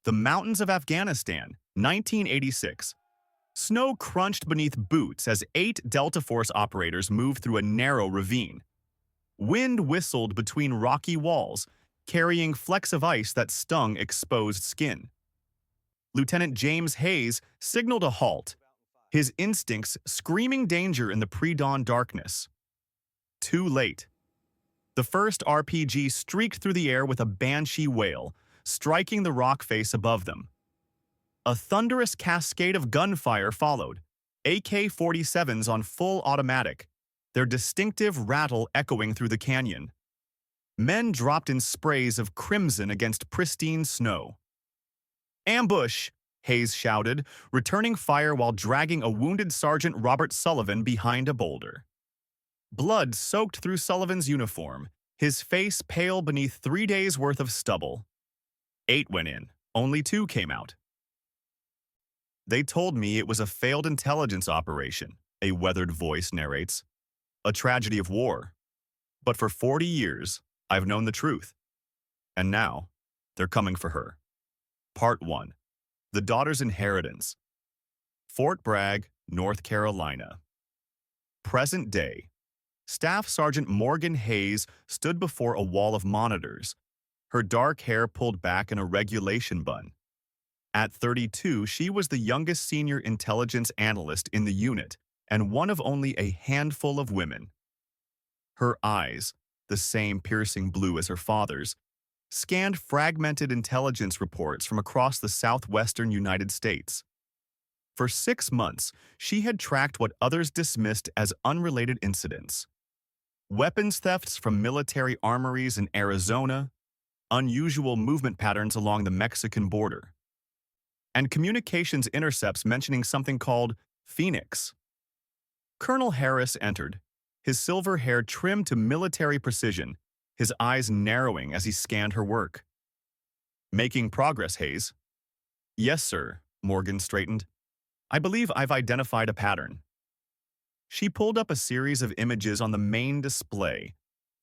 The mountains of Afghanistan, 1986. Snow crunched beneath boots as 8 Delta Force operators moved through a narrow ravine. Wind whistled between rocky walls, carrying flecks of ice that stung exposed skin. Lieutenant James Hayes signaled a halt, his instincts screaming danger in the pre-dawn darkness. Too late. The first RPG streaked through the air with a banshee wail, striking the rock face above them. A thunderous cascade of gunfire followed, AK-47s on full automatic, their distinctive rattle echoing through the canyon. Men dropped in sprays of crimson against pristine snow. "Ambush!" Hayes shouted, returning fire while dragging a wounded Sergeant Robert Sullivan behind a boulder. Blood soaked through Sullivan's uniform, his face pale beneath 3 days' worth of stubble. 8 went in, only 2 came out. "They told me it was a failed intelligence operation," a weathered voice narrates. "A tragedy of war. But for 40 years, I've known the truth. And now, they're coming for her." Part 1. The Daughter's Inheritance. Fort Bragg, North Carolina. Present day. Staff Sergeant Morgan Hayes stood before a wall of monitors, her dark hair pulled back in a regulation bun. At 32, she was the youngest senior intelligence analyst in the unit and one of only a handful of women. Her eyes, the same piercing blue as her father's, scanned fragmented intelligence reports from across the southwestern United States. For 6 months, she had tracked what others dismissed as unrelated incidents. Weapons thefts from military armories in Arizona, unusual movement patterns along the Mexican border, and communications intercepts mentioning something called Phoenix. Colonel Harris entered, his silver hair trimmed to military precision, his eyes narrowing as he scanned her work. "Making progress, Hayes." "Yes, sir," Morgan straightened. "I believe I've identified a pattern." She pulled up a series of images on the main display,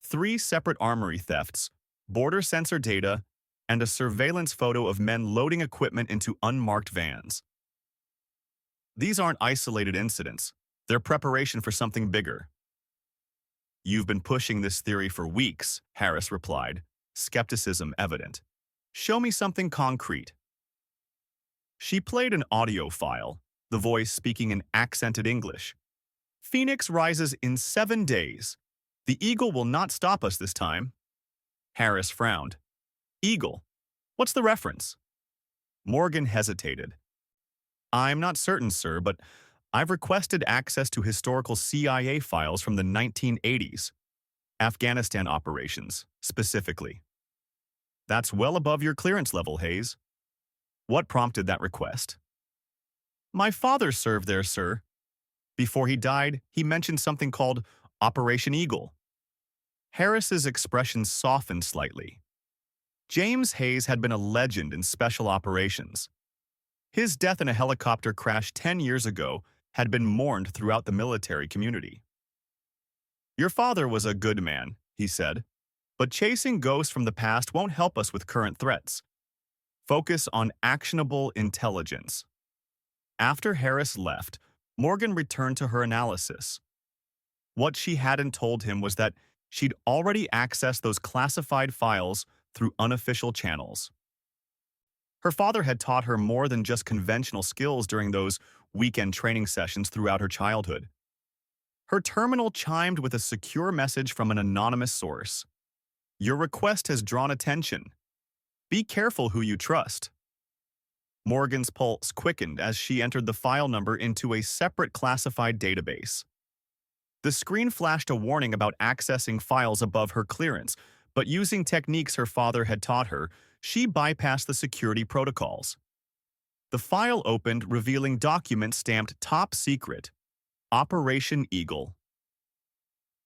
3 separate armory thefts, border sensor data, and a surveillance photo of men loading equipment into unmarked vans. "These aren't isolated incidents. They're preparation for something bigger." "You've been pushing this theory for weeks," Harris replied, skepticism evident. "Show me something concrete." She played an audio file, the voice speaking in accented English. "Phoenix rises in 7 days. The eagle will not stop us this time." Harris frowned. "Eagle? What's the reference?" Morgan hesitated. "I'm not certain, sir, but I've requested access to historical CIA files from the 1980s. Afghanistan operations, specifically." "That's well above your clearance level, Hayes." "What prompted that request?" "My father served there, sir. Before he died, he mentioned something called Operation Eagle." Harris's expression softened slightly. James Hayes had been a legend in special operations. His death in a helicopter crash 10 years ago had been mourned throughout the military community. "Your father was a good man," he said, "but chasing ghosts from the past won't help us with current threats. Focus on actionable intelligence." After Harris left, Morgan returned to her analysis. What she hadn't told him was that she'd already accessed those classified files through unofficial channels. Her father had taught her more than just conventional skills during those weekend training sessions throughout her childhood. Her terminal chimed with a secure message from an anonymous source. "Your request has drawn attention. Be careful who you trust." Morgan's pulse quickened as she entered the file number into a separate classified database. The screen flashed a warning about accessing files above her clearance, but using techniques her father had taught her, she bypassed the security protocols. The file opened, revealing documents stamped Top Secret, Operation Eagle.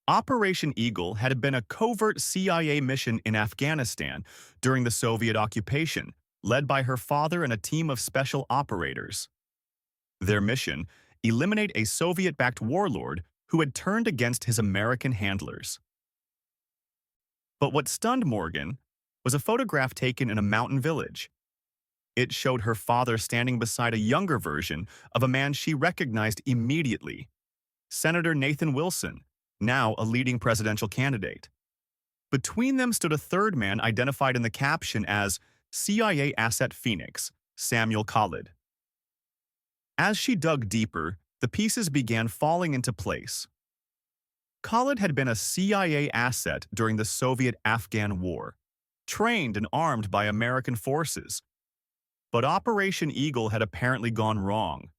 Operation Eagle had been a covert CIA mission in Afghanistan during the Soviet occupation, led by her father and a team of special operators. Their mission: eliminate a Soviet-backed warlord who had turned against his American handlers. But what stunned Morgan was a photograph taken in a mountain village. It showed her father standing beside a younger version of a man she recognized immediately, Senator Nathan Wilson, now a leading presidential candidate. Between them stood a third man identified in the caption as CIA Asset Phoenix, Samuel Khalid. As she dug deeper, the pieces began falling into place. Khalid had been a CIA asset during the Soviet-Afghan War, trained and armed by American forces. But Operation Eagle had apparently gone wrong.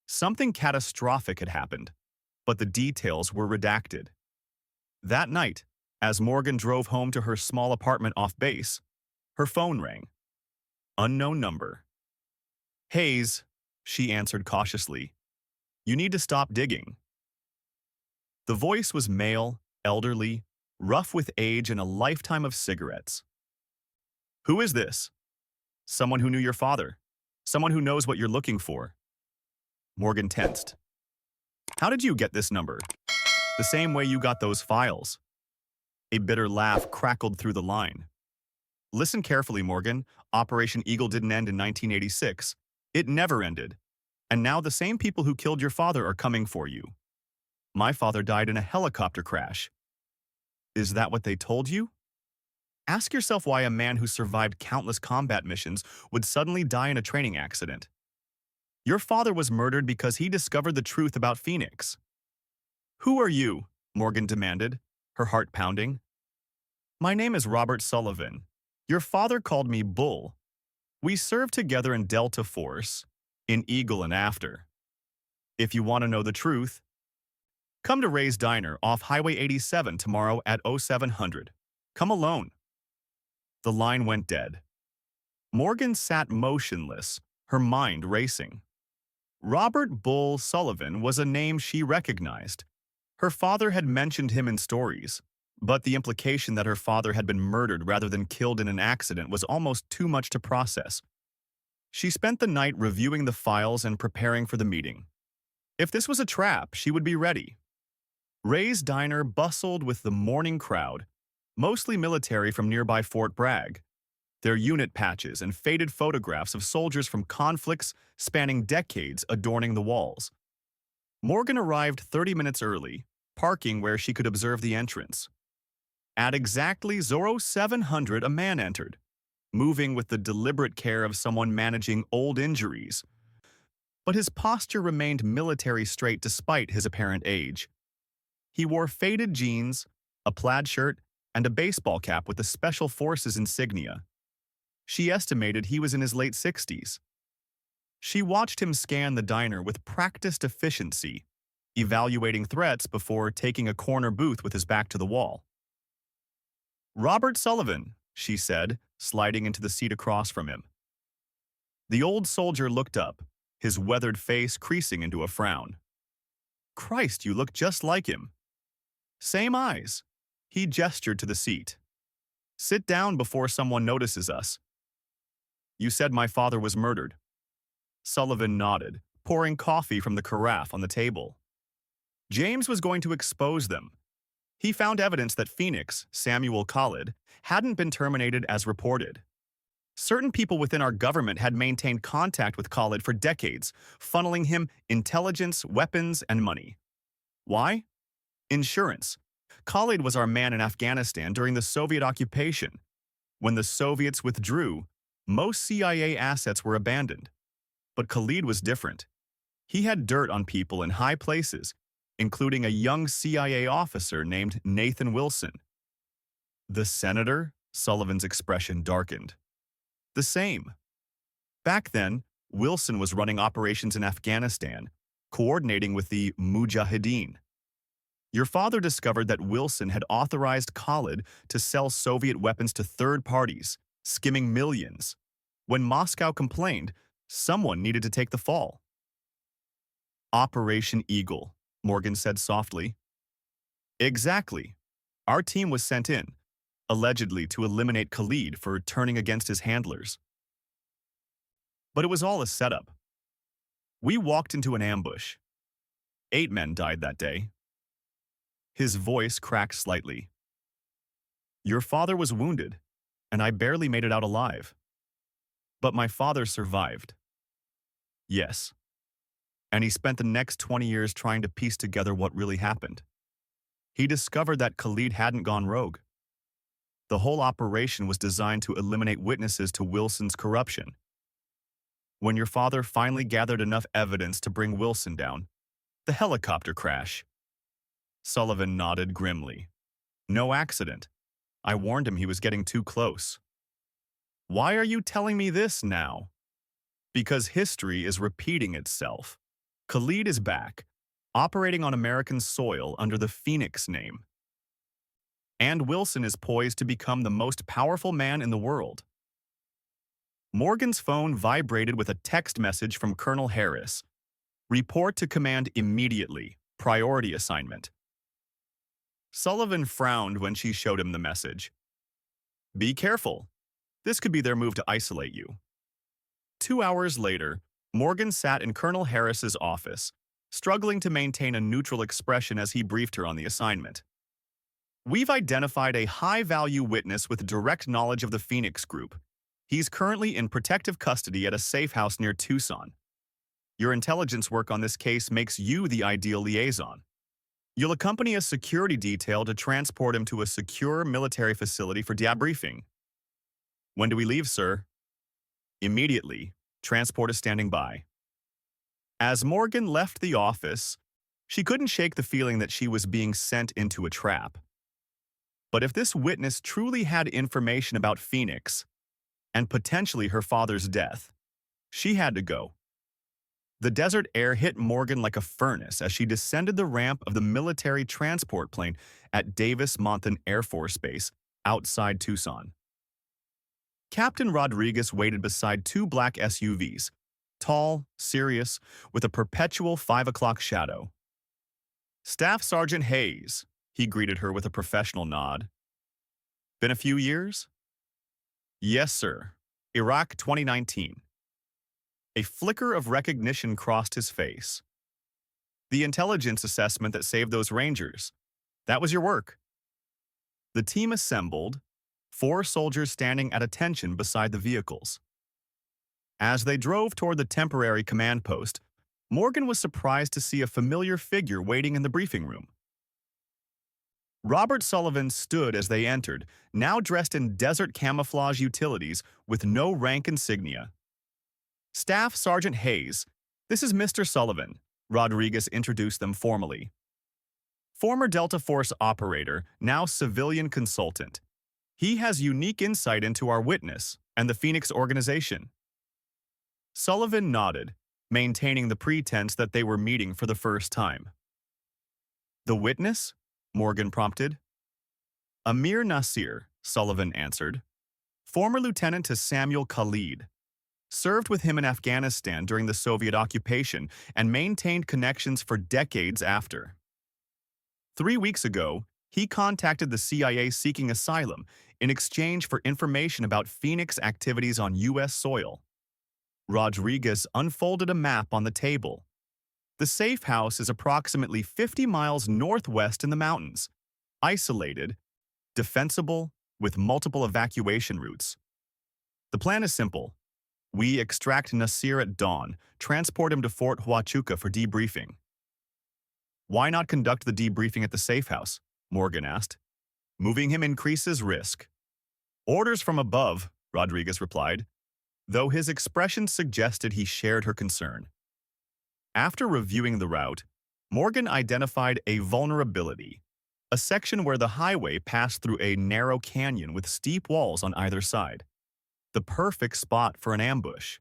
Something catastrophic had happened, but the details were redacted. That night, as Morgan drove home to her small apartment off base, her phone rang. Unknown number. "Hayes," she answered cautiously. "You need to stop digging." The voice was male, elderly, rough with age and a lifetime of cigarettes. "Who is this?" "Someone who knew your father. Someone who knows what you're looking for." Morgan tensed. "How did you get this number?" "The same way you got those files." A bitter laugh crackled through the line. "Listen carefully, Morgan. Operation Eagle didn't end in 1986. It never ended. And now the same people who killed your father are coming for you. My father died in a helicopter crash." "Is that what they told you?" Ask yourself why a man who survived countless combat missions would suddenly die in a training accident. Your father was murdered because he discovered the truth about Phoenix. "Who are you?" Morgan demanded, her heart pounding. "My name is Robert Sullivan. Your father called me Bull. We served together in Delta Force, in Eagle and after. If you want to know the truth, come to Ray's Diner off Highway 87 tomorrow at 0700. Come alone." The line went dead. Morgan sat motionless, her mind racing. Robert Bull Sullivan was a name she recognized. Her father had mentioned him in stories, but the implication that her father had been murdered rather than killed in an accident was almost too much to process. She spent the night reviewing the files and preparing for the meeting. If this was a trap, she would be ready. Ray's Diner bustled with the morning crowd, mostly military from nearby Fort Bragg, their unit patches and faded photographs of soldiers from conflicts spanning decades adorning the walls. Morgan arrived 30 minutes early, parking where she could observe the entrance. At exactly 0700, a man entered, moving with the deliberate care of someone managing old injuries. But his posture remained military straight despite his apparent age. He wore faded jeans, a plaid shirt, and a baseball cap with the Special Forces insignia. She estimated he was in his late 60s. She watched him scan the diner with practiced efficiency, evaluating threats before taking a corner booth with his back to the wall. "Robert Sullivan," she said, sliding into the seat across from him. The old soldier looked up, his weathered face creasing into a frown. "Christ, you look just like him." "Same eyes." He gestured to the seat. "Sit down before someone notices us." "You said my father was murdered." Sullivan nodded, pouring coffee from the carafe on the table. James was going to expose them. He found evidence that Phoenix, Samuel Khalid, hadn't been terminated as reported. Certain people within our government had maintained contact with Khalid for decades, funneling him intelligence, weapons, and money. Why? Insurance. Khalid was our man in Afghanistan during the Soviet occupation. When the Soviets withdrew, most CIA assets were abandoned. But Khalid was different. He had dirt on people in high places, including a young CIA officer named Nathan Wilson. "The senator?" Sullivan's expression darkened. "The same. Back then, Wilson was running operations in Afghanistan, coordinating with the Mujahideen. Your father discovered that Wilson had authorized Khalid to sell Soviet weapons to third parties, skimming millions. When Moscow complained, someone needed to take the fall." "Operation Eagle," Morgan said softly. "Exactly. Our team was sent in, allegedly to eliminate Khalid for turning against his handlers. But it was all a setup. We walked into an ambush. 8 men died that day." His voice cracked slightly. "Your father was wounded, and I barely made it out alive." But my father survived. Yes. And he spent the next 20 years trying to piece together what really happened. He discovered that Khalid hadn't gone rogue. The whole operation was designed to eliminate witnesses to Wilson's corruption. When your father finally gathered enough evidence to bring Wilson down, the helicopter crash. Sullivan nodded grimly. No accident. I warned him he was getting too close. Why are you telling me this now? Because history is repeating itself. Khalid is back, operating on American soil under the Phoenix name. And Wilson is poised to become the most powerful man in the world. Morgan's phone vibrated with a text message from Colonel Harris. Report to command immediately. Priority assignment. Sullivan frowned when she showed him the message. Be careful. This could be their move to isolate you. 2 hours later, Morgan sat in Colonel Harris's office, struggling to maintain a neutral expression as he briefed her on the assignment. We've identified a high-value witness with direct knowledge of the Phoenix Group. He's currently in protective custody at a safe house near Tucson. Your intelligence work on this case makes you the ideal liaison. You'll accompany a security detail to transport him to a secure military facility for debriefing. When do we leave, sir? Immediately. Transport is standing by. As Morgan left the office, she couldn't shake the feeling that she was being sent into a trap. But if this witness truly had information about Phoenix, and potentially her father's death, she had to go. The desert air hit Morgan like a furnace as she descended the ramp of the military transport plane at Davis-Monthan Air Force Base outside Tucson. Captain Rodriguez waited beside 2 black SUVs, tall, serious, with a perpetual 5 o'clock shadow. Staff Sergeant Hayes, he greeted her with a professional nod. Been a few years? Yes, sir. Iraq 2019. A flicker of recognition crossed his face. The intelligence assessment that saved those Rangers. That was your work. The team assembled, 4 soldiers standing at attention beside the vehicles. As they drove toward the temporary command post, Morgan was surprised to see a familiar figure waiting in the briefing room. Robert Sullivan stood as they entered, now dressed in desert camouflage utilities with no rank insignia. Staff Sergeant Hayes, this is Mr. Sullivan, Rodriguez introduced them formally. Former Delta Force operator, now civilian consultant. He has unique insight into our witness and the Phoenix organization. Sullivan nodded, maintaining the pretense that they were meeting for the first time. The witness? Morgan prompted. Amir Nasir, Sullivan answered. Former lieutenant to Samuel Khalid. Served with him in Afghanistan during the Soviet occupation and maintained connections for decades after. 3 weeks ago, he contacted the CIA seeking asylum in exchange for information about Phoenix activities on U.S. soil. Rodriguez unfolded a map on the table. The safe house is approximately 50 miles northwest in the mountains, isolated, defensible, with multiple evacuation routes. The plan is simple. We extract Nasir at dawn, transport him to Fort Huachuca for debriefing. Why not conduct the debriefing at the safe house? Morgan asked. Moving him increases risk. Orders from above, Rodriguez replied, though his expression suggested he shared her concern. After reviewing the route, Morgan identified a vulnerability, a section where the highway passed through a narrow canyon with steep walls on either side. The perfect spot for an ambush.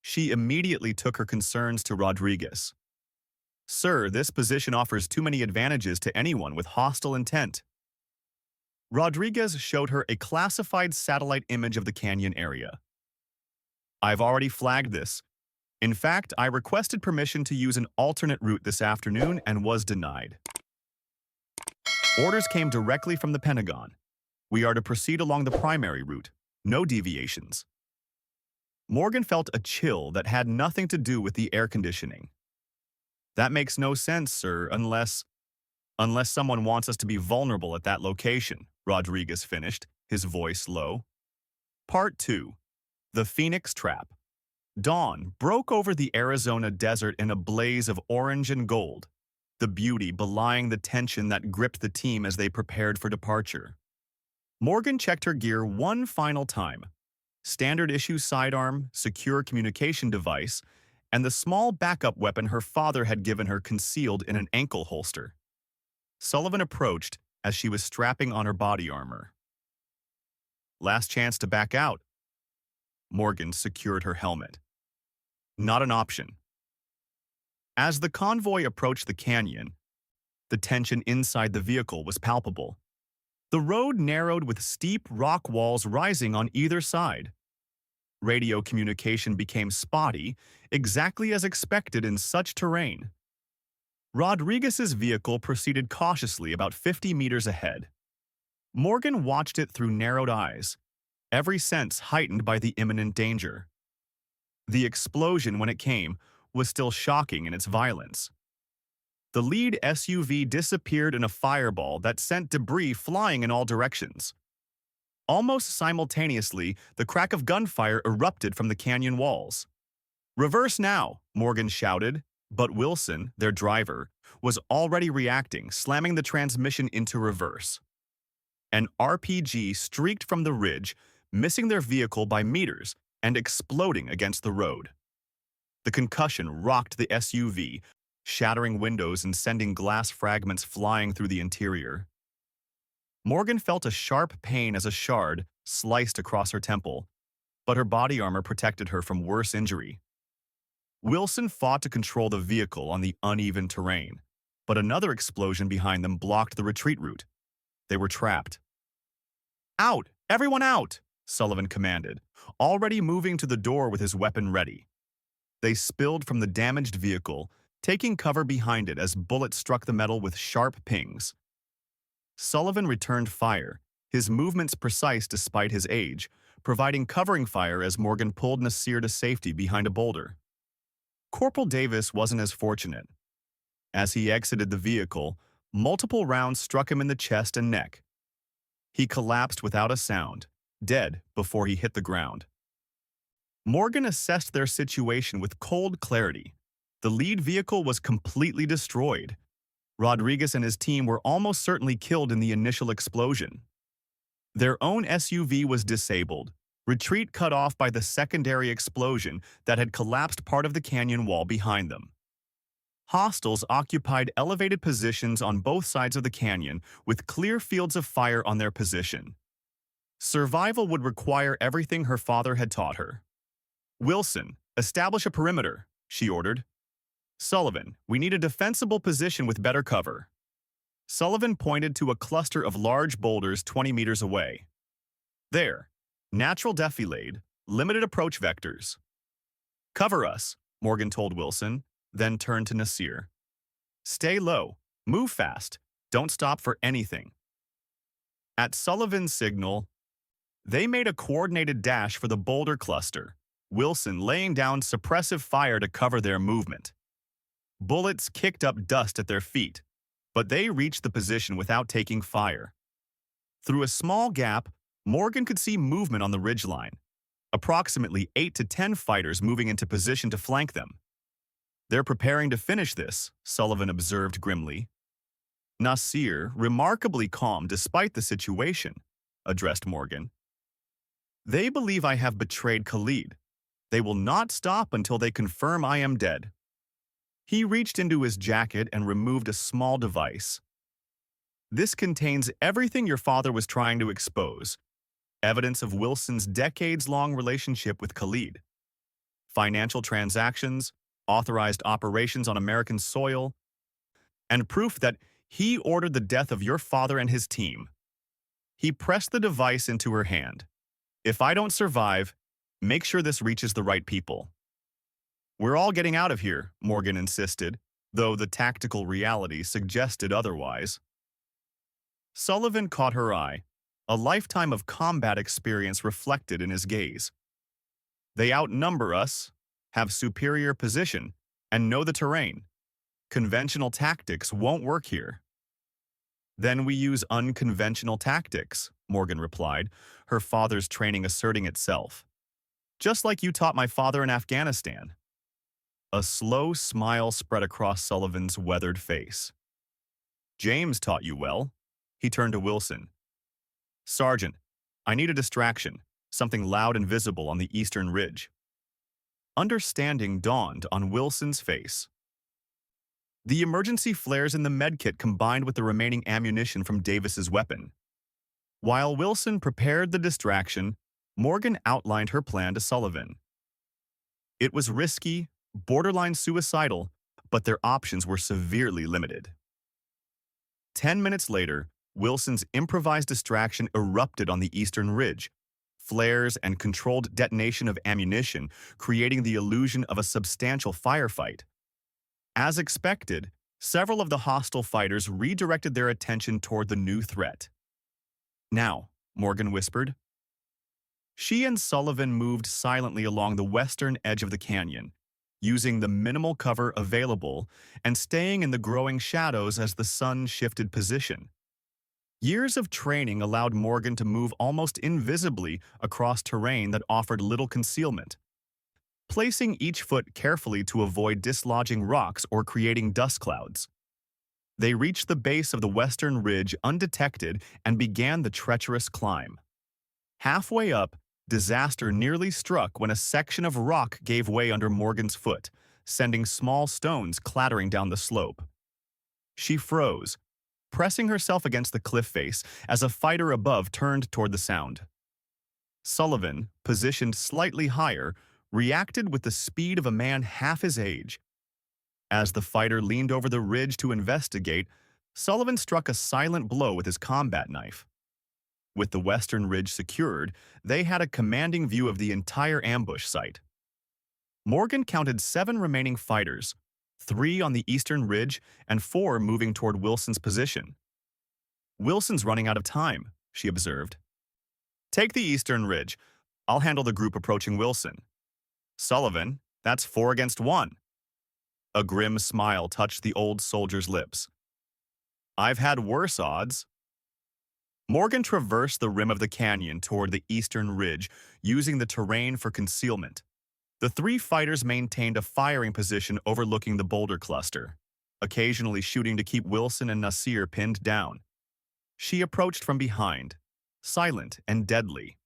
She immediately took her concerns to Rodriguez. Sir, this position offers too many advantages to anyone with hostile intent. Rodriguez showed her a classified satellite image of the canyon area. I've already flagged this. In fact, I requested permission to use an alternate route this afternoon and was denied. Orders came directly from the Pentagon. We are to proceed along the primary route. No deviations. Morgan felt a chill that had nothing to do with the air conditioning. That makes no sense, sir, unless someone wants us to be vulnerable at that location, Rodriguez finished, his voice low. Part 2. The Phoenix Trap. Dawn broke over the Arizona desert in a blaze of orange and gold, the beauty belying the tension that gripped the team as they prepared for departure. Morgan checked her gear one final time. Standard issue sidearm, secure communication device, and the small backup weapon her father had given her concealed in an ankle holster. Sullivan approached as she was strapping on her body armor. Last chance to back out. Morgan secured her helmet. Not an option. As the convoy approached the canyon, the tension inside the vehicle was palpable. The road narrowed with steep rock walls rising on either side. Radio communication became spotty, exactly as expected in such terrain. Rodriguez's vehicle proceeded cautiously about 50 meters ahead. Morgan watched it through narrowed eyes, every sense heightened by the imminent danger. The explosion, when it came, was still shocking in its violence. The lead SUV disappeared in a fireball that sent debris flying in all directions. Almost simultaneously, the crack of gunfire erupted from the canyon walls. "Reverse now," Morgan shouted, but Wilson, their driver, was already reacting, slamming the transmission into reverse. An RPG streaked from the ridge, missing their vehicle by meters and exploding against the road. The concussion rocked the SUV, shattering windows and sending glass fragments flying through the interior. Morgan felt a sharp pain as a shard sliced across her temple, but her body armor protected her from worse injury. Wilson fought to control the vehicle on the uneven terrain, but another explosion behind them blocked the retreat route. They were trapped. "Out! Everyone out!" Sullivan commanded, already moving to the door with his weapon ready. They spilled from the damaged vehicle, taking cover behind it as bullets struck the metal with sharp pings. Sullivan returned fire, his movements precise despite his age, providing covering fire as Morgan pulled Nasir to safety behind a boulder. Corporal Davis wasn't as fortunate. As he exited the vehicle, multiple rounds struck him in the chest and neck. He collapsed without a sound, dead before he hit the ground. Morgan assessed their situation with cold clarity. The lead vehicle was completely destroyed. Rodriguez and his team were almost certainly killed in the initial explosion. Their own SUV was disabled, retreat cut off by the secondary explosion that had collapsed part of the canyon wall behind them. Hostiles occupied elevated positions on both sides of the canyon with clear fields of fire on their position. Survival would require everything her father had taught her. "Wilson, establish a perimeter," she ordered. "Sullivan, we need a defensible position with better cover." Sullivan pointed to a cluster of large boulders 20 meters away. "There, natural defilade, limited approach vectors." "Cover us," Morgan told Wilson, then turned to Nasir. "Stay low, move fast, don't stop for anything." At Sullivan's signal, they made a coordinated dash for the boulder cluster, Wilson laying down suppressive fire to cover their movement. Bullets kicked up dust at their feet, but they reached the position without taking fire. Through a small gap, Morgan could see movement on the ridgeline, approximately 8 to 10 fighters moving into position to flank them. "They're preparing to finish this," Sullivan observed grimly. Nasir, remarkably calm despite the situation, addressed Morgan. "They believe I have betrayed Khalid. They will not stop until they confirm I am dead." He reached into his jacket and removed a small device. "This contains everything your father was trying to expose. Evidence of Wilson's decades-long relationship with Khalid. Financial transactions, authorized operations on American soil, and proof that he ordered the death of your father and his team." He pressed the device into her hand. "If I don't survive, make sure this reaches the right people." "We're all getting out of here," Morgan insisted, though the tactical reality suggested otherwise. Sullivan caught her eye, a lifetime of combat experience reflected in his gaze. "They outnumber us, have superior position, and know the terrain. Conventional tactics won't work here." "Then we use unconventional tactics," Morgan replied, her father's training asserting itself. Just like you taught my father in Afghanistan. A slow smile spread across Sullivan's weathered face. James taught you well. He turned to Wilson. Sergeant, I need a distraction, something loud and visible on the eastern ridge. Understanding dawned on Wilson's face. The emergency flares in the medkit combined with the remaining ammunition from Davis's weapon. While Wilson prepared the distraction, Morgan outlined her plan to Sullivan. It was risky, borderline suicidal, but their options were severely limited. 10 minutes later, Wilson's improvised distraction erupted on the eastern ridge, flares and controlled detonation of ammunition, creating the illusion of a substantial firefight. As expected, several of the hostile fighters redirected their attention toward the new threat. Now, Morgan whispered. She and Sullivan moved silently along the western edge of the canyon, using the minimal cover available and staying in the growing shadows as the sun shifted position. Years of training allowed Morgan to move almost invisibly across terrain that offered little concealment, placing each foot carefully to avoid dislodging rocks or creating dust clouds. They reached the base of the western ridge undetected and began the treacherous climb. Halfway up, disaster nearly struck when a section of rock gave way under Morgan's foot, sending small stones clattering down the slope. She froze, pressing herself against the cliff face as a fighter above turned toward the sound. Sullivan, positioned slightly higher, reacted with the speed of a man half his age. As the fighter leaned over the ridge to investigate, Sullivan struck a silent blow with his combat knife. With the western ridge secured, they had a commanding view of the entire ambush site. Morgan counted 7 remaining fighters, 3 on the eastern ridge and 4 moving toward Wilson's position. Wilson's running out of time, she observed. Take the eastern ridge. I'll handle the group approaching Wilson. Sullivan, that's 4 against 1. A grim smile touched the old soldier's lips. I've had worse odds. Morgan traversed the rim of the canyon toward the eastern ridge, using the terrain for concealment. The 3 fighters maintained a firing position overlooking the boulder cluster, occasionally shooting to keep Wilson and Nasir pinned down. She approached from behind, silent and deadly.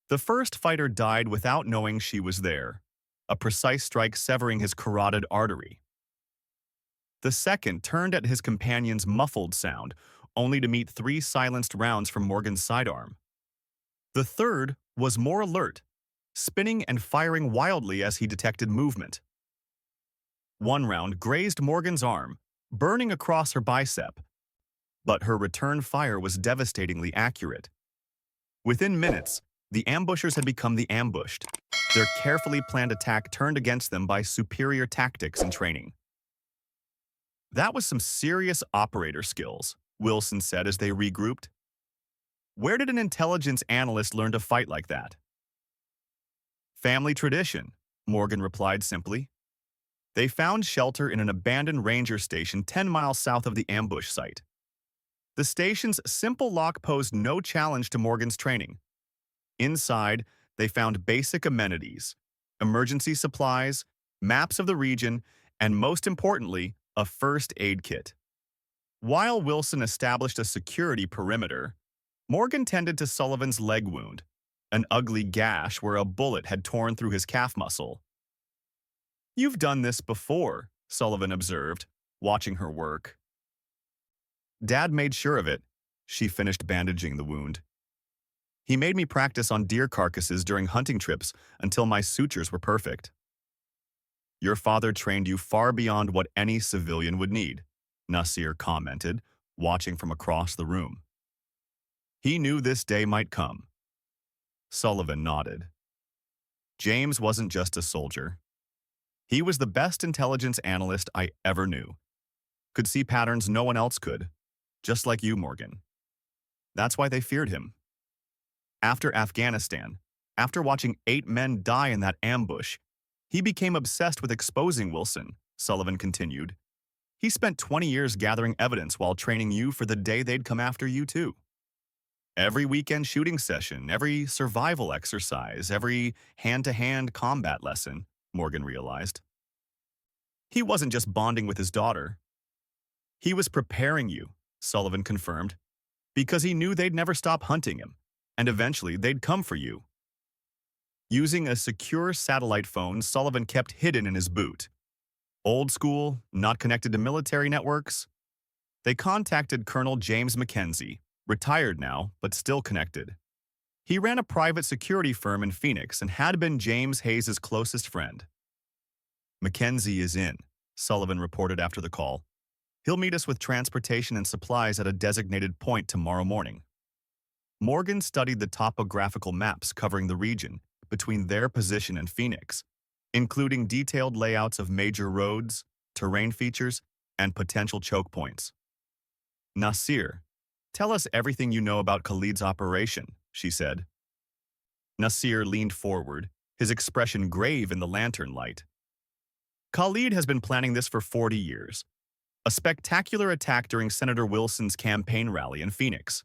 The first fighter died without knowing she was there, a precise strike severing his carotid artery. The second turned at his companion's muffled sound, only to meet 3 silenced rounds from Morgan's sidearm. The third was more alert, spinning and firing wildly as he detected movement. 1 round grazed Morgan's arm, burning across her bicep, but her return fire was devastatingly accurate. Within minutes, the ambushers had become the ambushed, their carefully planned attack turned against them by superior tactics and training. That was some serious operator skills, Wilson said as they regrouped. Where did an intelligence analyst learn to fight like that? Family tradition, Morgan replied simply. They found shelter in an abandoned ranger station 10 miles south of the ambush site. The station's simple lock posed no challenge to Morgan's training. Inside, they found basic amenities, emergency supplies, maps of the region, and most importantly, a first aid kit. While Wilson established a security perimeter, Morgan tended to Sullivan's leg wound, an ugly gash where a bullet had torn through his calf muscle. You've done this before, Sullivan observed, watching her work. Dad made sure of it. She finished bandaging the wound. He made me practice on deer carcasses during hunting trips until my sutures were perfect. Your father trained you far beyond what any civilian would need, Nasir commented, watching from across the room. He knew this day might come. Sullivan nodded. James wasn't just a soldier. He was the best intelligence analyst I ever knew. Could see patterns no one else could, just like you, Morgan. That's why they feared him. After Afghanistan, after watching 8 men die in that ambush, he became obsessed with exposing Wilson, Sullivan continued. He spent 20 years gathering evidence while training you for the day they'd come after you too. Every weekend shooting session, every survival exercise, every hand-to-hand combat lesson, Morgan realized. He wasn't just bonding with his daughter. He was preparing you, Sullivan confirmed, because he knew they'd never stop hunting him, and eventually they'd come for you. Using a secure satellite phone Sullivan kept hidden in his boot. Old school, not connected to military networks. They contacted Colonel James Mackenzie, retired now, but still connected. He ran a private security firm in Phoenix and had been James Hayes' closest friend. Mackenzie is in, Sullivan reported after the call. He'll meet us with transportation and supplies at a designated point tomorrow morning. Morgan studied the topographical maps covering the region between their position and Phoenix, including detailed layouts of major roads, terrain features, and potential choke points. Nasir, tell us everything you know about Khalid's operation, she said. Nasir leaned forward, his expression grave in the lantern light. Khalid has been planning this for 40 years. A spectacular attack during Senator Wilson's campaign rally in Phoenix.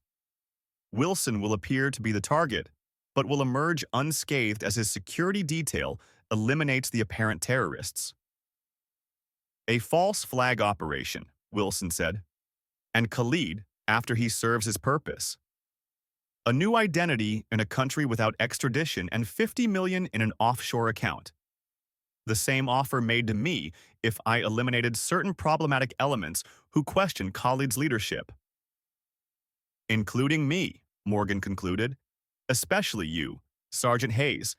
Wilson will appear to be the target, but will emerge unscathed as his security detail eliminates the apparent terrorists. A false flag operation, Wilson said, and Khalid after he serves his purpose. A new identity in a country without extradition and $50 million in an offshore account. The same offer made to me if I eliminated certain problematic elements who questioned Khalid's leadership. Including me, Morgan concluded. Especially you, Sergeant Hayes.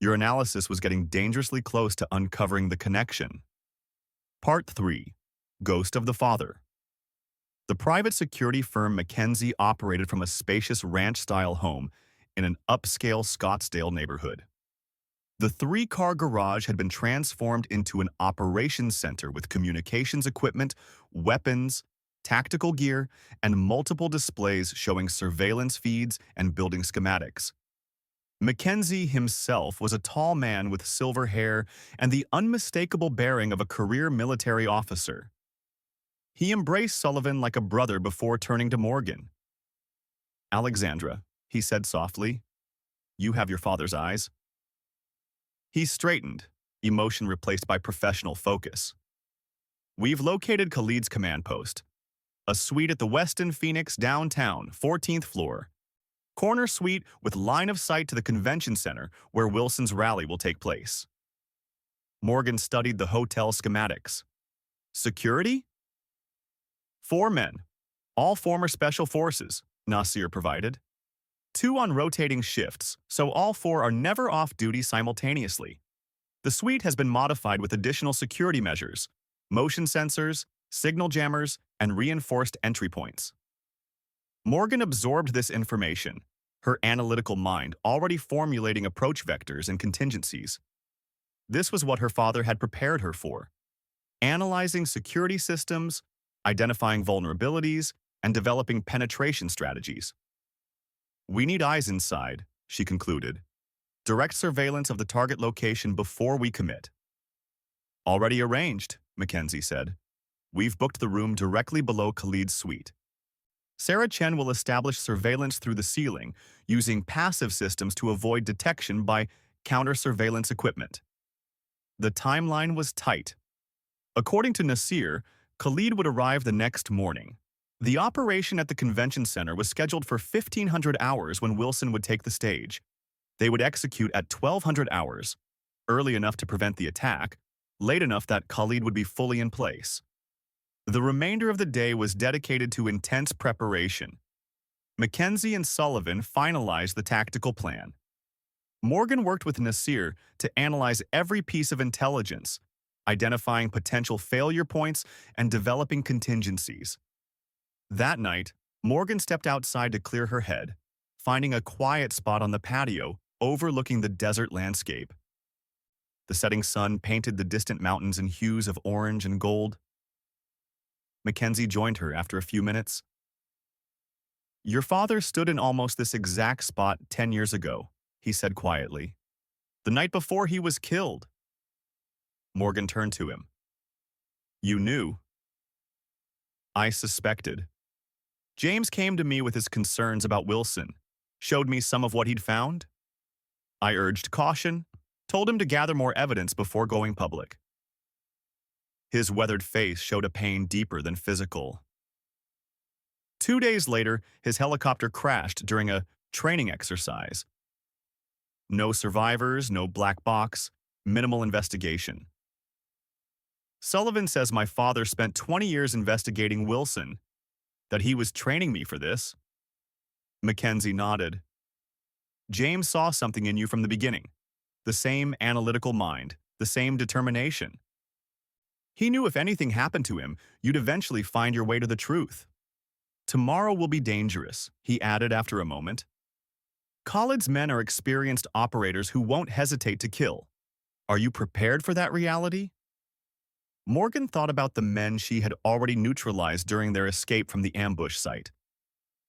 Your analysis was getting dangerously close to uncovering the connection. Part 3. Ghost of the Father. The private security firm Mackenzie operated from a spacious ranch-style home in an upscale Scottsdale neighborhood. The 3-car garage had been transformed into an operations center with communications equipment, weapons, tactical gear, and multiple displays showing surveillance feeds and building schematics. Mackenzie himself was a tall man with silver hair and the unmistakable bearing of a career military officer. He embraced Sullivan like a brother before turning to Morgan. "Alexandra," he said softly, "you have your father's eyes." He straightened, emotion replaced by professional focus. "We've located Khalid's command post. A suite at the Westin Phoenix downtown, 14th floor. Corner suite with line of sight to the convention center where Wilson's rally will take place." Morgan studied the hotel schematics. "Security?" "4 men, all former special forces," Nasir provided. 2 on rotating shifts, so all 4 are never off duty simultaneously. The suite has been modified with additional security measures, motion sensors, signal jammers, and reinforced entry points. Morgan absorbed this information, her analytical mind already formulating approach vectors and contingencies. This was what her father had prepared her for: analyzing security systems, identifying vulnerabilities, and developing penetration strategies. "We need eyes inside," she concluded. "Direct surveillance of the target location before we commit." "Already arranged," Mackenzie said. "We've booked the room directly below Khalid's suite. Sarah Chen will establish surveillance through the ceiling, using passive systems to avoid detection by counter-surveillance equipment." The timeline was tight. According to Nasir, Khalid would arrive the next morning. The operation at the convention center was scheduled for 1500 hours when Wilson would take the stage. They would execute at 1200 hours, early enough to prevent the attack, late enough that Khalid would be fully in place. The remainder of the day was dedicated to intense preparation. Mackenzie and Sullivan finalized the tactical plan. Morgan worked with Nasir to analyze every piece of intelligence, identifying potential failure points and developing contingencies. That night, Morgan stepped outside to clear her head, finding a quiet spot on the patio overlooking the desert landscape. The setting sun painted the distant mountains in hues of orange and gold. Mackenzie joined her after a few minutes. "Your father stood in almost this exact spot 10 years ago," he said quietly. "The night before he was killed." Morgan turned to him. "You knew?" "I suspected." James came to me with his concerns about Wilson, showed me some of what he'd found. I urged caution, told him to gather more evidence before going public. His weathered face showed a pain deeper than physical. 2 days later, his helicopter crashed during a training exercise. No survivors, no black box, minimal investigation. Sullivan says my father spent 20 years investigating Wilson, that he was training me for this. Mackenzie nodded. James saw something in you from the beginning. The same analytical mind, the same determination. He knew if anything happened to him, you'd eventually find your way to the truth. Tomorrow will be dangerous, he added after a moment. Khalid's men are experienced operators who won't hesitate to kill. Are you prepared for that reality? Morgan thought about the men she had already neutralized during their escape from the ambush site.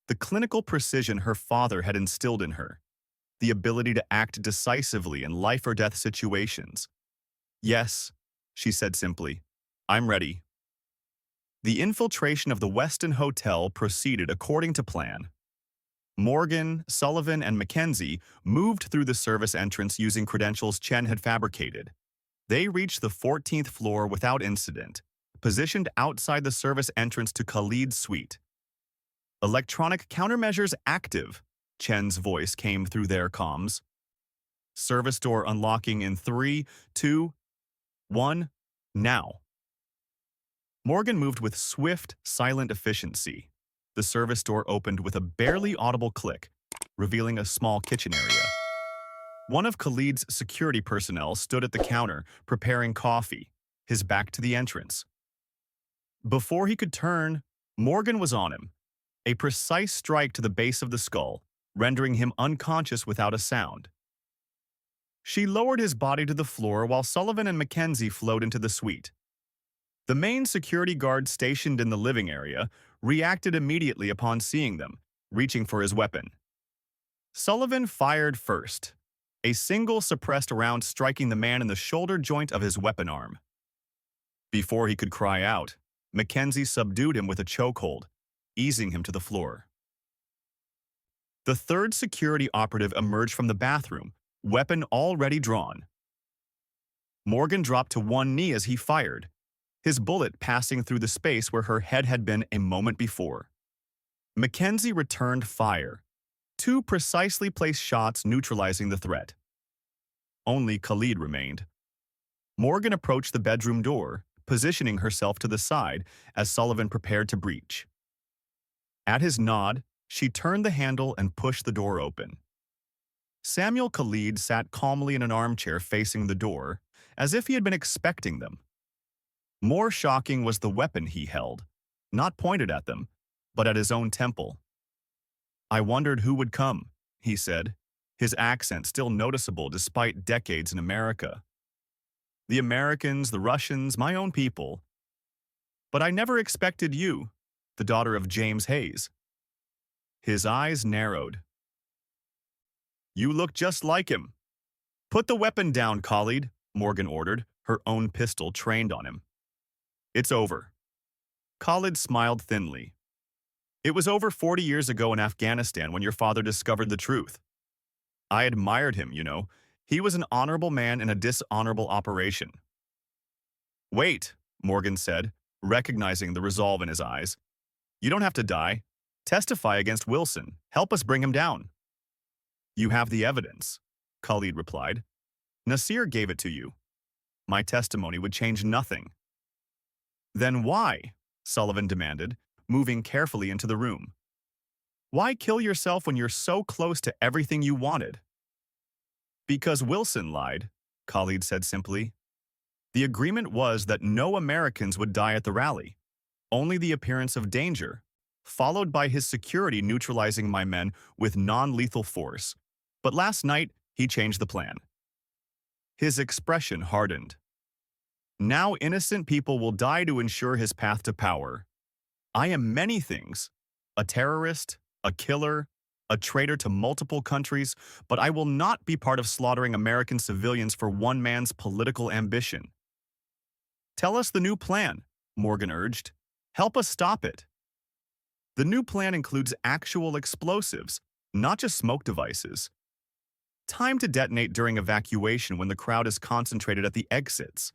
The clinical precision her father had instilled in her. The ability to act decisively in life-or-death situations. Yes, she said simply. I'm ready. The infiltration of the Westin Hotel proceeded according to plan. Morgan, Sullivan, and Mackenzie moved through the service entrance using credentials Chen had fabricated. They reached the 14th floor without incident, positioned outside the service entrance to Khalid's suite. Electronic countermeasures active, Chen's voice came through their comms. Service door unlocking in 3, 2, 1, now. Morgan moved with swift, silent efficiency. The service door opened with a barely audible click, revealing a small kitchen area. One of Khalid's security personnel stood at the counter, preparing coffee, his back to the entrance. Before he could turn, Morgan was on him, a precise strike to the base of the skull, rendering him unconscious without a sound. She lowered his body to the floor while Sullivan and Mackenzie flowed into the suite. The main security guard stationed in the living area reacted immediately upon seeing them, reaching for his weapon. Sullivan fired first, a single suppressed round striking the man in the shoulder joint of his weapon arm. Before he could cry out, Mackenzie subdued him with a chokehold, easing him to the floor. The third security operative emerged from the bathroom, weapon already drawn. Morgan dropped to one knee as he fired, his bullet passing through the space where her head had been a moment before. Mackenzie returned fire, 2 precisely placed shots neutralizing the threat. Only Khalid remained. Morgan approached the bedroom door, positioning herself to the side as Sullivan prepared to breach. At his nod, she turned the handle and pushed the door open. Samuel Khalid sat calmly in an armchair facing the door, as if he had been expecting them. More shocking was the weapon he held, not pointed at them, but at his own temple. I wondered who would come, he said, his accent still noticeable despite decades in America. The Americans, the Russians, my own people. But I never expected you, the daughter of James Hayes. His eyes narrowed. You look just like him. Put the weapon down, Khalid, Morgan ordered, her own pistol trained on him. It's over. Khalid smiled thinly. It was over 40 years ago in Afghanistan when your father discovered the truth. I admired him, you know. He was an honorable man in a dishonorable operation. Wait, Morgan said, recognizing the resolve in his eyes. You don't have to die. Testify against Wilson. Help us bring him down. You have the evidence, Khalid replied. Nasir gave it to you. My testimony would change nothing. Then why? Sullivan demanded, moving carefully into the room. Why kill yourself when you're so close to everything you wanted? Because Wilson lied, Khalid said simply. The agreement was that no Americans would die at the rally, only the appearance of danger, followed by his security neutralizing my men with non-lethal force. But last night, he changed the plan. His expression hardened. Now innocent people will die to ensure his path to power. I am many things, a terrorist, a killer, a traitor to multiple countries, but I will not be part of slaughtering American civilians for one man's political ambition. Tell us the new plan, Morgan urged. Help us stop it. The new plan includes actual explosives, not just smoke devices. Time to detonate during evacuation when the crowd is concentrated at the exits.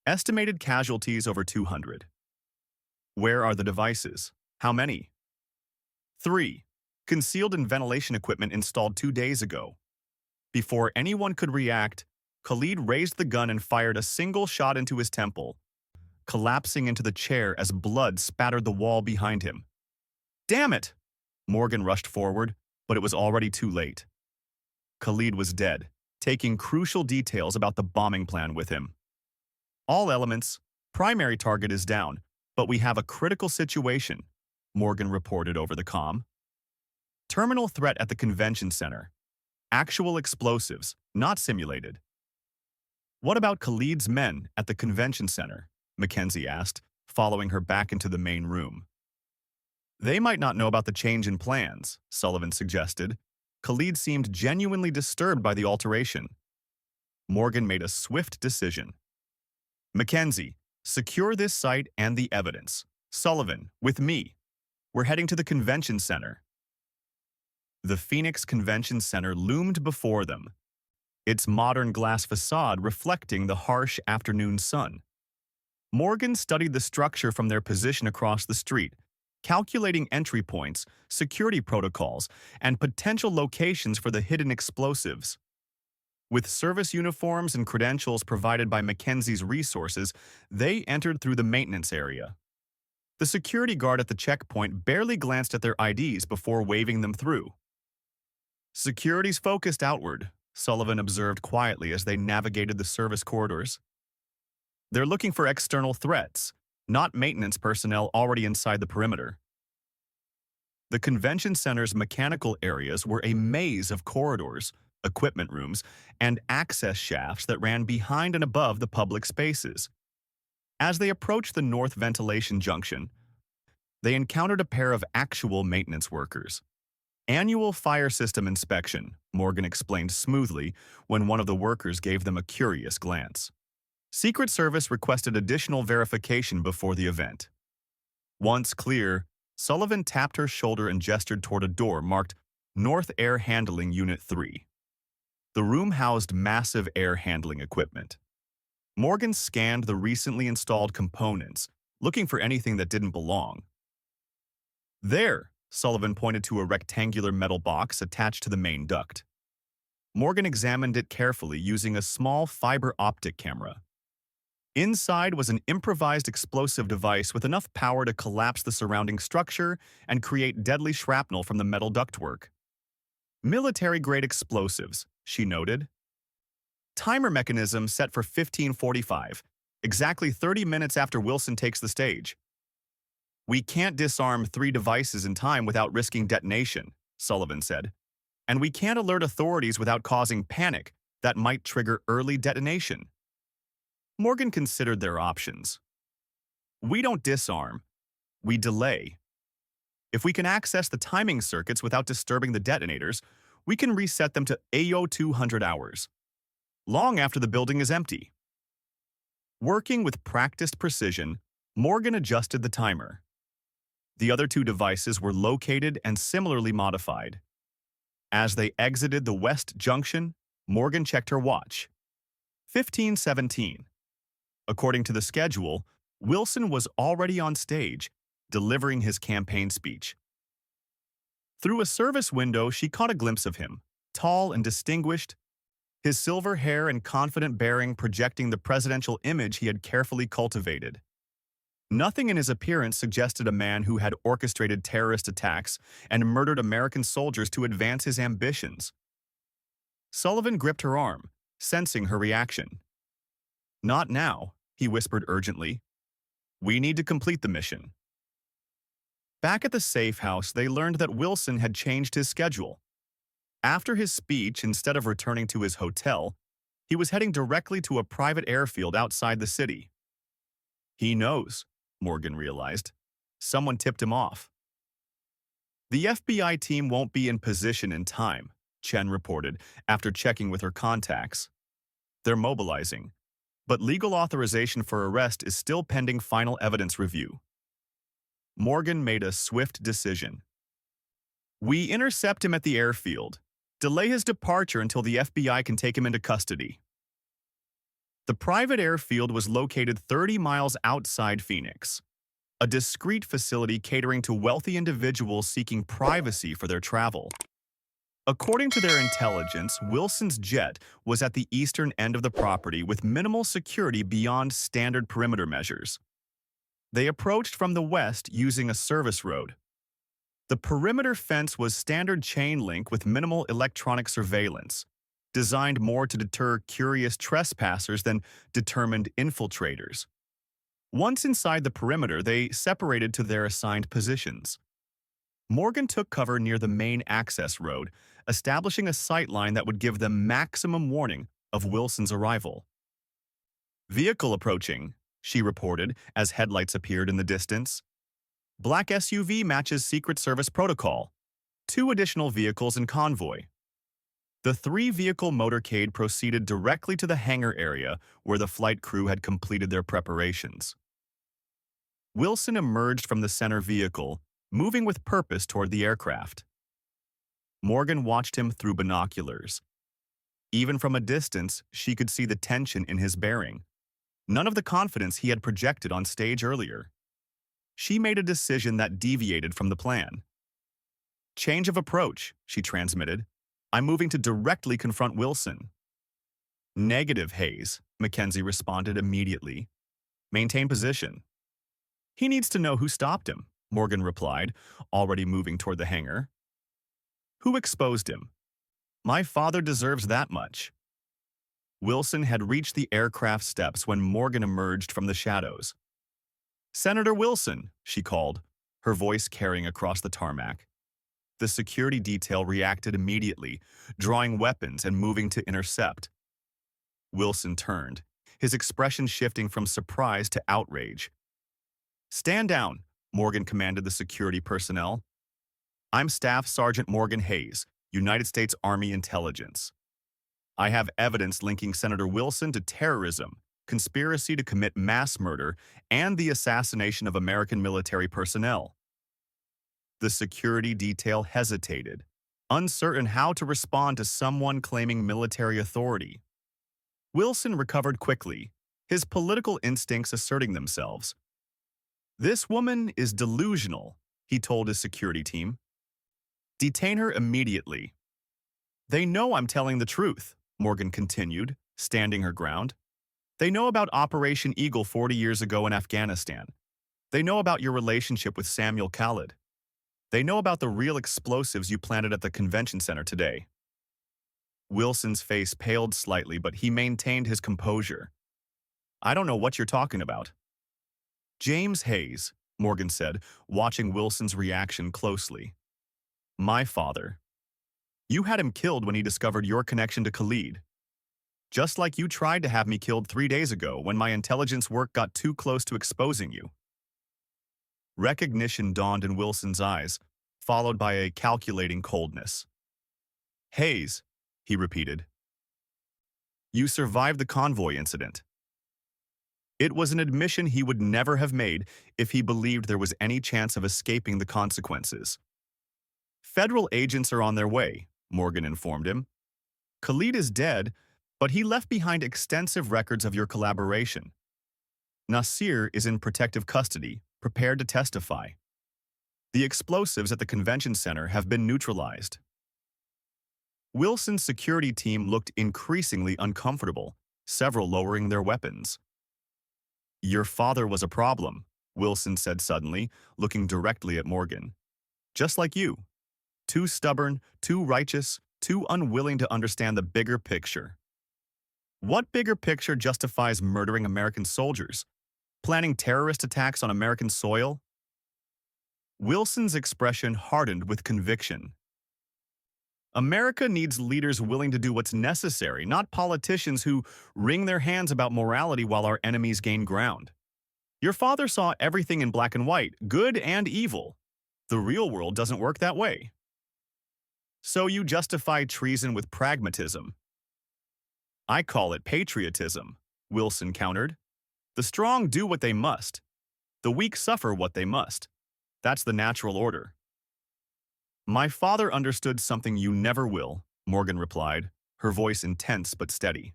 Estimated casualties over 200. Where are the devices? How many? 3. Concealed in ventilation equipment installed 2 days ago. Before anyone could react, Khalid raised the gun and fired a single shot into his temple, collapsing into the chair as blood spattered the wall behind him. Damn it! Morgan rushed forward, but it was already too late. Khalid was dead, taking crucial details about the bombing plan with him. All elements, primary target is down, but we have a critical situation, Morgan reported over the comm. Terminal threat at the convention center. Actual explosives, not simulated. What about Khalid's men at the convention center? Mackenzie asked, following her back into the main room. They might not know about the change in plans, Sullivan suggested. Khalid seemed genuinely disturbed by the alteration. Morgan made a swift decision. Mackenzie, secure this site and the evidence. Sullivan, with me. We're heading to the convention center. The Phoenix Convention Center loomed before them, its modern glass facade reflecting the harsh afternoon sun. Morgan studied the structure from their position across the street, calculating entry points, security protocols, and potential locations for the hidden explosives. With service uniforms and credentials provided by Mackenzie's resources, they entered through the maintenance area. The security guard at the checkpoint barely glanced at their IDs before waving them through. Security's focused outward, Sullivan observed quietly as they navigated the service corridors. They're looking for external threats, not maintenance personnel already inside the perimeter. The convention center's mechanical areas were a maze of corridors, equipment rooms, and access shafts that ran behind and above the public spaces. As they approached the north ventilation junction, they encountered a pair of actual maintenance workers. Annual fire system inspection, Morgan explained smoothly when one of the workers gave them a curious glance. Secret Service requested additional verification before the event. Once clear, Sullivan tapped her shoulder and gestured toward a door marked North Air Handling Unit 3. The room housed massive air handling equipment. Morgan scanned the recently installed components, looking for anything that didn't belong. There, Sullivan pointed to a rectangular metal box attached to the main duct. Morgan examined it carefully using a small fiber optic camera. Inside was an improvised explosive device with enough power to collapse the surrounding structure and create deadly shrapnel from the metal ductwork. Military-grade explosives, she noted. Timer mechanism set for 15:45, exactly 30 minutes after Wilson takes the stage. We can't disarm 3 devices in time without risking detonation, Sullivan said. And we can't alert authorities without causing panic that might trigger early detonation. Morgan considered their options. We don't disarm. We delay. If we can access the timing circuits without disturbing the detonators, we can reset them to AO 200 hours, long after the building is empty. Working with practiced precision, Morgan adjusted the timer. The other 2 devices were located and similarly modified. As they exited the West Junction, Morgan checked her watch. 15:17. According to the schedule, Wilson was already on stage, delivering his campaign speech. Through a service window, she caught a glimpse of him, tall and distinguished, his silver hair and confident bearing projecting the presidential image he had carefully cultivated. Nothing in his appearance suggested a man who had orchestrated terrorist attacks and murdered American soldiers to advance his ambitions. Sullivan gripped her arm, sensing her reaction. Not now, he whispered urgently. We need to complete the mission. Back at the safe house, they learned that Wilson had changed his schedule. After his speech, instead of returning to his hotel, he was heading directly to a private airfield outside the city. He knows, Morgan realized. Someone tipped him off. The FBI team won't be in position in time, Chen reported after checking with her contacts. They're mobilizing, but legal authorization for arrest is still pending final evidence review. Morgan made a swift decision. We intercept him at the airfield. Delay his departure until the FBI can take him into custody. The private airfield was located 30 miles outside Phoenix, a discreet facility catering to wealthy individuals seeking privacy for their travel. According to their intelligence, Wilson's jet was at the eastern end of the property with minimal security beyond standard perimeter measures. They approached from the west using a service road. The perimeter fence was standard chain link with minimal electronic surveillance, designed more to deter curious trespassers than determined infiltrators. Once inside the perimeter, they separated to their assigned positions. Morgan took cover near the main access road, establishing a sight line that would give them maximum warning of Wilson's arrival. Vehicle approaching, she reported as headlights appeared in the distance. Black SUV matches Secret Service protocol. 2 additional vehicles in convoy. The 3-vehicle motorcade proceeded directly to the hangar area where the flight crew had completed their preparations. Wilson emerged from the center vehicle, moving with purpose toward the aircraft. Morgan watched him through binoculars. Even from a distance, she could see the tension in his bearing. None of the confidence he had projected on stage earlier. She made a decision that deviated from the plan. Change of approach, she transmitted. I'm moving to directly confront Wilson. Negative, Hayes, Mackenzie responded immediately. Maintain position. He needs to know who stopped him, Morgan replied, already moving toward the hangar. Who exposed him? My father deserves that much. Wilson had reached the aircraft steps when Morgan emerged from the shadows. Senator Wilson, she called, her voice carrying across the tarmac. The security detail reacted immediately, drawing weapons and moving to intercept. Wilson turned, his expression shifting from surprise to outrage. Stand down, Morgan commanded the security personnel. I'm Staff Sergeant Morgan Hayes, United States Army Intelligence. I have evidence linking Senator Wilson to terrorism, conspiracy to commit mass murder, and the assassination of American military personnel. The security detail hesitated, uncertain how to respond to someone claiming military authority. Wilson recovered quickly, his political instincts asserting themselves. This woman is delusional, he told his security team. Detain her immediately. They know I'm telling the truth, Morgan continued, standing her ground. They know about Operation Eagle 40 years ago in Afghanistan. They know about your relationship with Samuel Khalid. They know about the real explosives you planted at the convention center today. Wilson's face paled slightly, but he maintained his composure. I don't know what you're talking about. James Hayes, Morgan said, watching Wilson's reaction closely. My father. You had him killed when he discovered your connection to Khalid. Just like you tried to have me killed 3 days ago when my intelligence work got too close to exposing you. Recognition dawned in Wilson's eyes, followed by a calculating coldness. Hayes, he repeated. You survived the convoy incident. It was an admission he would never have made if he believed there was any chance of escaping the consequences. Federal agents are on their way, Morgan informed him. Khalid is dead, but he left behind extensive records of your collaboration. Nasir is in protective custody, prepared to testify. The explosives at the convention center have been neutralized. Wilson's security team looked increasingly uncomfortable, several lowering their weapons. Your father was a problem, Wilson said suddenly, looking directly at Morgan. Just like you. Too stubborn, too righteous, too unwilling to understand the bigger picture. What bigger picture justifies murdering American soldiers? Planning terrorist attacks on American soil? Wilson's expression hardened with conviction. America needs leaders willing to do what's necessary, not politicians who wring their hands about morality while our enemies gain ground. Your father saw everything in black and white, good and evil. The real world doesn't work that way. So you justify treason with pragmatism. I call it patriotism, Wilson countered. The strong do what they must. The weak suffer what they must. That's the natural order. My father understood something you never will, Morgan replied, her voice intense but steady.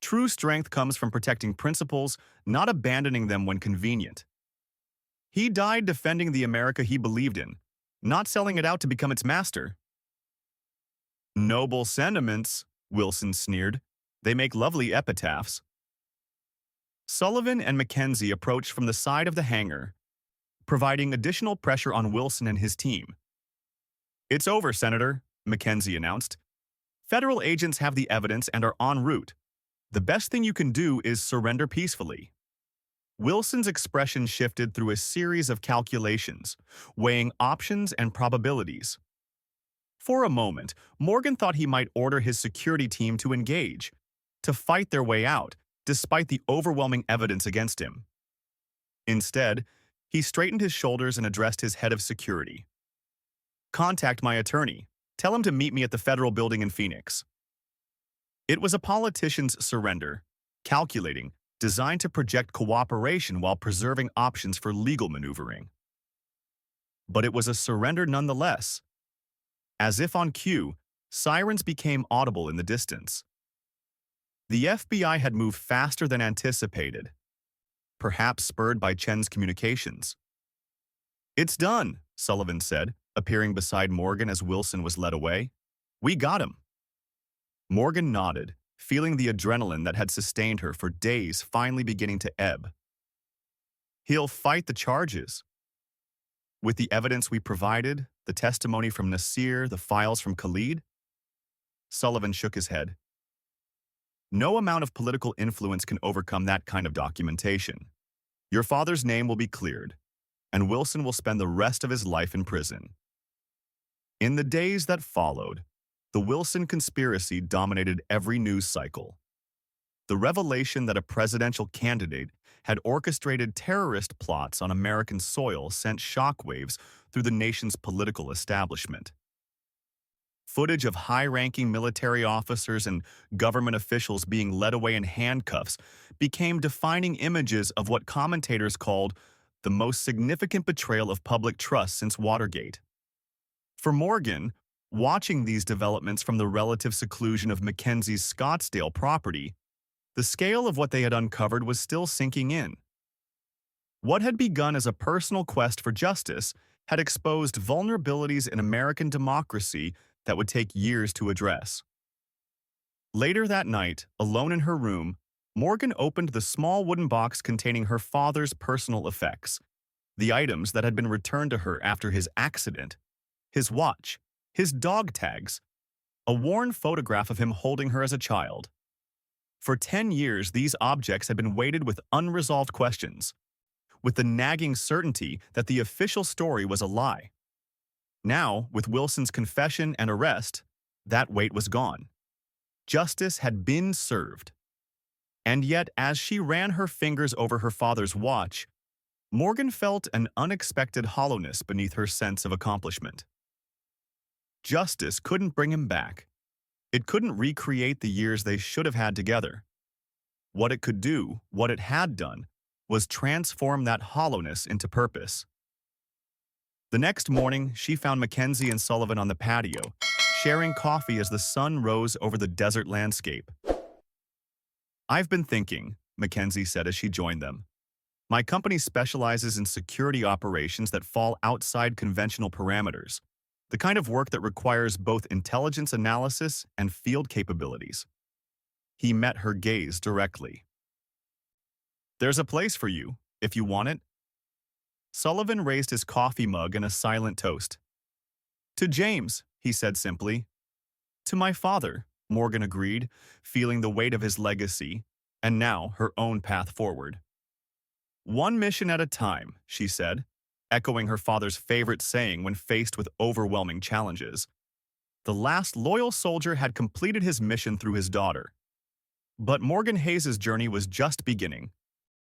True strength comes from protecting principles, not abandoning them when convenient. He died defending the America he believed in, not selling it out to become its master. Noble sentiments, Wilson sneered. They make lovely epitaphs. Sullivan and Mackenzie approached from the side of the hangar, providing additional pressure on Wilson and his team. It's over, Senator, Mackenzie announced. Federal agents have the evidence and are en route. The best thing you can do is surrender peacefully. Wilson's expression shifted through a series of calculations, weighing options and probabilities. For a moment, Morgan thought he might order his security team to engage, to fight their way out, despite the overwhelming evidence against him. Instead, he straightened his shoulders and addressed his head of security. Contact my attorney. Tell him to meet me at the federal building in Phoenix. It was a politician's surrender, calculating, designed to project cooperation while preserving options for legal maneuvering. But it was a surrender nonetheless. As if on cue, sirens became audible in the distance. The FBI had moved faster than anticipated, perhaps spurred by Chen's communications. It's done, Sullivan said, appearing beside Morgan as Wilson was led away. We got him. Morgan nodded, feeling the adrenaline that had sustained her for days finally beginning to ebb. He'll fight the charges. With the evidence we provided, the testimony from Nasir, the files from Khalid? Sullivan shook his head. No amount of political influence can overcome that kind of documentation. Your father's name will be cleared, and Wilson will spend the rest of his life in prison. In the days that followed, the Wilson conspiracy dominated every news cycle. The revelation that a presidential candidate had orchestrated terrorist plots on American soil sent shockwaves through the nation's political establishment. Footage of high-ranking military officers and government officials being led away in handcuffs became defining images of what commentators called the most significant betrayal of public trust since Watergate. For Morgan, watching these developments from the relative seclusion of Mackenzie's Scottsdale property, the scale of what they had uncovered was still sinking in. What had begun as a personal quest for justice had exposed vulnerabilities in American democracy that would take years to address. Later that night, alone in her room, Morgan opened the small wooden box containing her father's personal effects, the items that had been returned to her after his accident, his watch, his dog tags, a worn photograph of him holding her as a child. For 10 years, these objects had been weighted with unresolved questions, with the nagging certainty that the official story was a lie. Now, with Wilson's confession and arrest, that weight was gone. Justice had been served. And yet, as she ran her fingers over her father's watch, Morgan felt an unexpected hollowness beneath her sense of accomplishment. Justice couldn't bring him back. It couldn't recreate the years they should have had together. What it could do, what it had done, was transform that hollowness into purpose. The next morning, she found Mackenzie and Sullivan on the patio, sharing coffee as the sun rose over the desert landscape. I've been thinking, Mackenzie said as she joined them. My company specializes in security operations that fall outside conventional parameters, the kind of work that requires both intelligence analysis and field capabilities. He met her gaze directly. There's a place for you, if you want it. Sullivan raised his coffee mug in a silent toast. To James, he said simply. To my father, Morgan agreed, feeling the weight of his legacy, and now her own path forward. One mission at a time, she said, echoing her father's favorite saying when faced with overwhelming challenges. The last loyal soldier had completed his mission through his daughter. But Morgan Hayes' journey was just beginning.